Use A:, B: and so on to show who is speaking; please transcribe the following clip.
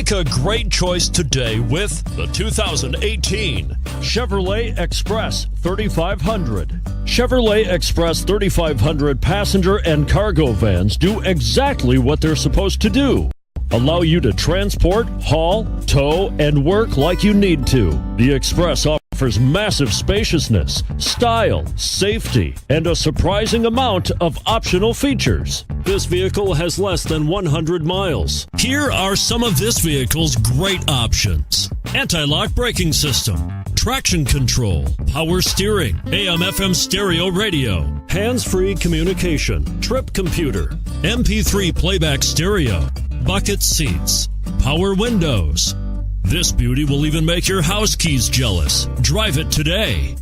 A: Make a great choice today with the 2018 Chevrolet Express 3500. Chevrolet Express 3500 passenger and cargo vans do exactly what they're supposed to do. Allow you to transport, haul, tow, and work like you need to. The Express offers massive spaciousness, style, safety, and a surprising amount of optional features. This vehicle has less than 100 miles. Here are some of this vehicle's great options: anti-lock braking system, traction control, power steering, AM/FM stereo radio, hands-free communication, trip computer, MP3 playback stereo, bucket seats, power windows. This beauty will even make your house keys jealous. Drive it today.